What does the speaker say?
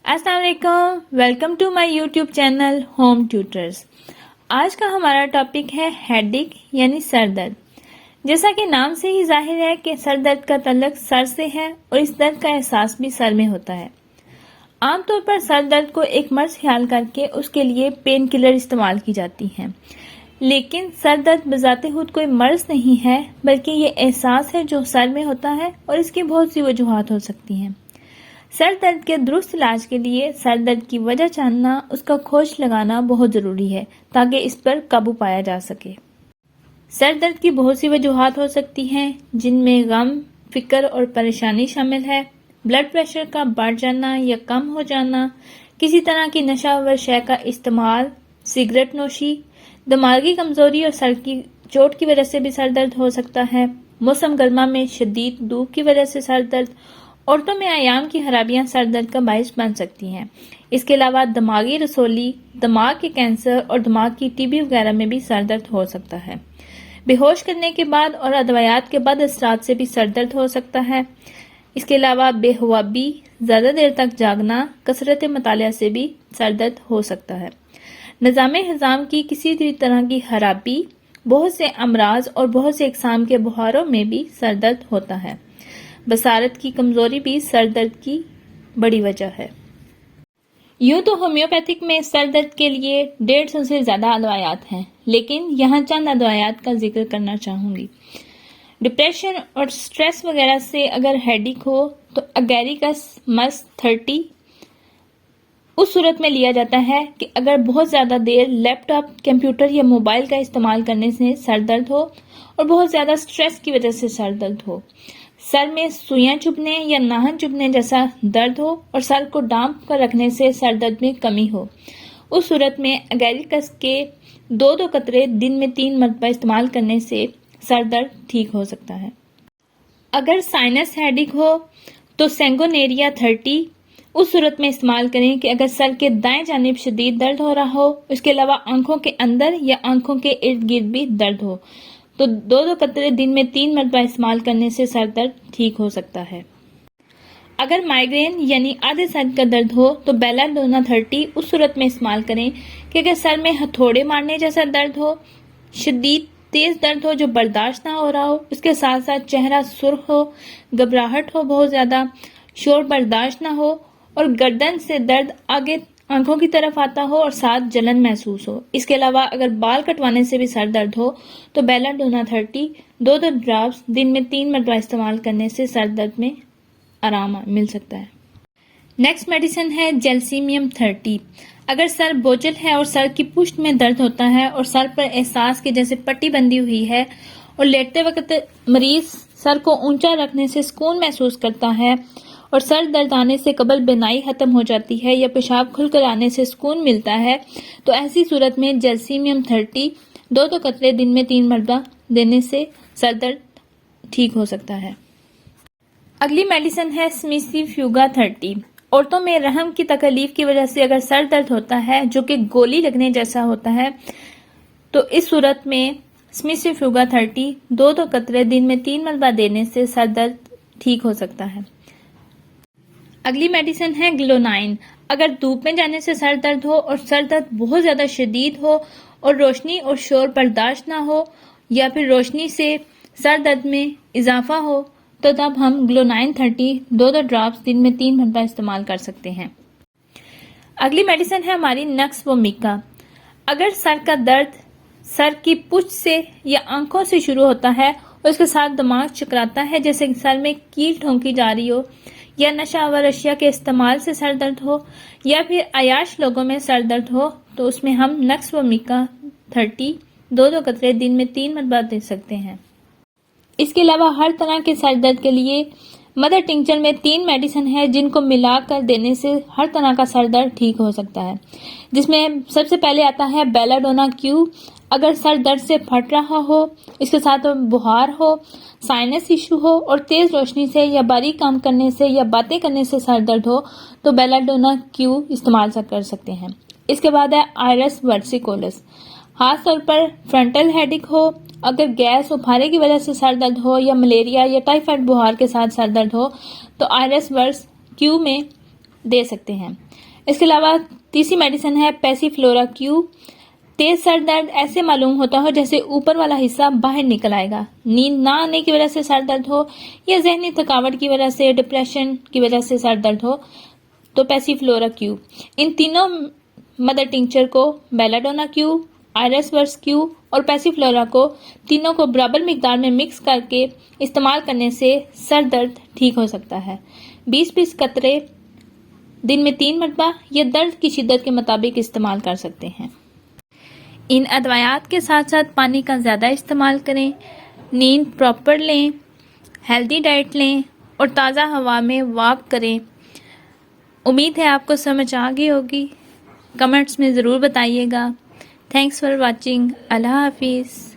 السلام علیکم، welcome to my YouTube channel Home Tutors. آج کا ہمارا ٹاپک ہے ہیڈ ایک یعنی سر درد۔ جیسا کہ نام سے ہی ظاہر ہے کہ سر درد کا تعلق سر سے ہے اور اس درد کا احساس بھی سر میں ہوتا ہے۔ عام طور پر سر درد کو ایک مرض خیال کر کے اس کے لیے پین کلر استعمال کی جاتی ہیں، لیکن سر درد بذات خود کوئی مرض نہیں ہے، بلکہ یہ احساس ہے جو سر میں ہوتا ہے اور اس کی بہت سی وجوہات ہو سکتی ہیں۔ سر درد کے درست علاج کے لیے سر درد کی وجہ جاننا، اس کا کھوج لگانا بہت ضروری ہے تاکہ اس پر قابو پایا جا سکے۔ سر درد کی بہت سی وجوہات ہو سکتی ہیں، جن میں غم، فکر اور پریشانی شامل ہے۔ بلڈ پریشر کا بڑھ جانا یا کم ہو جانا، کسی طرح کی نشہ آور شے کا استعمال، سگریٹ نوشی، دماغی کمزوری اور سر کی چوٹ کی وجہ سے بھی سر درد ہو سکتا ہے۔ موسم گرما میں شدید دھوپ کی وجہ سے سر درد، عورتوں میں ایام کی خرابیاں سر درد کا باعث بن سکتی ہیں۔ اس کے علاوہ دماغی رسولی، دماغ کے کینسر اور دماغ کی ٹی بی وغیرہ میں بھی سر درد ہو سکتا ہے۔ بے ہوش کرنے کے بعد اور ادویات کے بعد اثرات سے بھی سر درد ہو سکتا ہے۔ اس کے علاوہ بے خوابی، زیادہ دیر تک جاگنا، کثرت مطالعہ سے بھی سر درد ہو سکتا ہے۔ نظام ہضم کی کسی بھی طرح کی خرابی، بہت سے امراض اور بہت سے اقسام کے بخاروں میں بھی سر درد ہوتا ہے۔ بصارت کی کمزوری بھی سر درد کی بڑی وجہ ہے۔ یوں تو ہومیوپیتھک میں سر درد کے لیے 150 سے زیادہ ادویات ہیں، لیکن یہاں چند ادویات کا ذکر کرنا چاہوں گی۔ ڈپریشن اور سٹریس وغیرہ سے اگر ہیڈیک ہو تو اگیریکس مس 30 اس صورت میں لیا جاتا ہے کہ اگر بہت زیادہ دیر لیپ ٹاپ، کمپیوٹر یا موبائل کا استعمال کرنے سے سر درد ہو اور بہت زیادہ سٹریس کی وجہ سے سر درد ہو، سر میں سوئیاں چبھنے یا ناہن چبھنے جیسا درد ہو اور سر کو ڈانپ کر رکھنے سے سر درد میں کمی ہو، اس صورت میں اگیریکس کے 2 قطرے دن میں 3 مرتبہ استعمال کرنے سے سر درد ٹھیک ہو سکتا ہے۔ اگر سائنس ہیڈیک ہو تو سینگونیریا 30 اس صورت میں استعمال کریں کہ اگر سر کے دائیں جانب شدید درد ہو رہا ہو، اس کے علاوہ آنکھوں کے اندر یا آنکھوں کے ارد گرد بھی درد ہو، تو 2 قطرے دن میں 3 مرتبہ استعمال کرنے سے سر درد ٹھیک ہو سکتا ہے۔ اگر مائیگرین یعنی آدھے سر کا درد ہو تو بیلا ڈونا 30 اس صورت میں استعمال کریں کہ اگر سر میں ہتھوڑے مارنے جیسا درد ہو، شدید تیز درد ہو جو برداشت نہ ہو رہا ہو، اس کے ساتھ ساتھ چہرہ سرخ ہو، گھبراہٹ ہو بہت زیادہ، شور برداشت نہ ہو اور گردن سے درد آگے آنکھوں کی طرف آتا ہو اور ساتھ جلن محسوس ہو۔ اس کے علاوہ اگر بال کٹوانے سے بھی سر درد ہو تو بیلا ڈونا 30 2 ڈراپس دن میں 3 مرتبہ استعمال کرنے سے سر درد میں آرام مل سکتا ہے۔ نیکسٹ میڈیسن ہے جیلسیمیم 30۔ اگر سر بوجھل ہے اور سر کی پشت میں درد ہوتا ہے اور سر پر احساس کے جیسے پٹی بندھی ہوئی ہے اور لیٹتے وقت مریض سر کو اونچا رکھنے سے سکون محسوس کرتا ہے اور سر درد آنے سے قبل بینائی ختم ہو جاتی ہے یا پیشاب کھل کر آنے سے سکون ملتا ہے، تو ایسی صورت میں جیلسیمیم 30 2 قطرے دن میں 3 مرتبہ دینے سے سر درد ٹھیک ہو سکتا ہے۔ اگلی میڈیسن ہے سمیسی فیوگا 30۔ عورتوں میں رحم کی تکلیف کی وجہ سے اگر سر درد ہوتا ہے جو کہ گولی لگنے جیسا ہوتا ہے، تو اس صورت میں سمیسی فیوگا 30 2 قطرے دن میں 3 مرتبہ دینے سے سر درد ٹھیک ہو سکتا ہے۔ اگلی میڈیسن ہے گلونائن۔ اگر دھوپ میں جانے سے سر درد ہو اور سر درد بہت زیادہ شدید ہو اور روشنی اور شور برداشت نہ ہو یا پھر روشنی سے سر درد میں اضافہ ہو، تو تب ہم گلونائن 30 2 ڈراپس دن میں 3 مرتبہ استعمال کر سکتے ہیں۔ اگلی میڈیسن ہے ہماری نکس وومیکا۔ اگر سر کا درد سر کی پشت سے یا آنکھوں سے شروع ہوتا ہے اور اس کے ساتھ دماغ چکراتا ہے جیسے سر میں کیل ٹھونکی جا رہی ہو، یا نشہ آور اشیاء کے استعمال سے سر درد ہو، یا پھر عیاش لوگوں میں سر درد ہو، تو اس میں ہم نکس وومیکا 30 2 قطرے دن میں 3 مرتبہ دے سکتے ہیں۔ اس کے علاوہ ہر طرح کے سر درد کے لیے مدر ٹنکچر میں 3 میڈیسن ہے جن کو ملا کر دینے سے ہر طرح کا سر درد ٹھیک ہو سکتا ہے، جس میں سب سے پہلے آتا ہے بیلا ڈونا کیو۔ اگر سر درد سے پھٹ رہا ہو، اس کے ساتھ بخار ہو، سائنس ایشو ہو اور تیز روشنی سے یا باریک کام کرنے سے یا باتیں کرنے سے سر درد ہو، تو بیلا ڈونا کیو استعمال کر سکتے ہیں۔ اس کے بعد ہے آئرس ورسیکولس۔ خاص طور پر فرنٹل ہیڈک ہو، اگر گیس و پھارے کی وجہ سے سر درد ہو یا ملیریا یا ٹائیفائڈ بخار کے ساتھ سر درد ہو، تو آئرس ورس کیو میں دے سکتے ہیں۔ اس کے علاوہ تیسری میڈیسن ہے پیسیفلورا کیو۔ تیز سر درد ایسے معلوم ہوتا ہو جیسے اوپر والا حصہ باہر نکل آئے گا، نیند نہ آنے کی وجہ سے سر درد ہو یا ذہنی تھکاوٹ کی وجہ سے، ڈپریشن کی وجہ سے سر درد ہو تو پیسیفلورا کیو۔ ان تینوں مدر ٹنکچر کو بیلاڈونا کیو، آئرس ورس کیو اور پیسیفلورا کو تینوں کو برابر مقدار میں مکس کر کے استعمال کرنے سے سر درد ٹھیک ہو سکتا ہے۔ 20 قطرے دن میں 3 مرتبہ یا درد کی شدت کے مطابق استعمال کر سکتے ہیں۔ ان ادویات کے ساتھ ساتھ پانی کا زیادہ استعمال کریں، نیند پراپر لیں، ہیلدی ڈائٹ لیں اور تازہ ہوا میں واک کریں۔ امید ہے آپ کو سمجھ آ گئی ہوگی۔ کمنٹس میں ضرور بتائیے گا۔ Thanks for watching. اللہ حافظ۔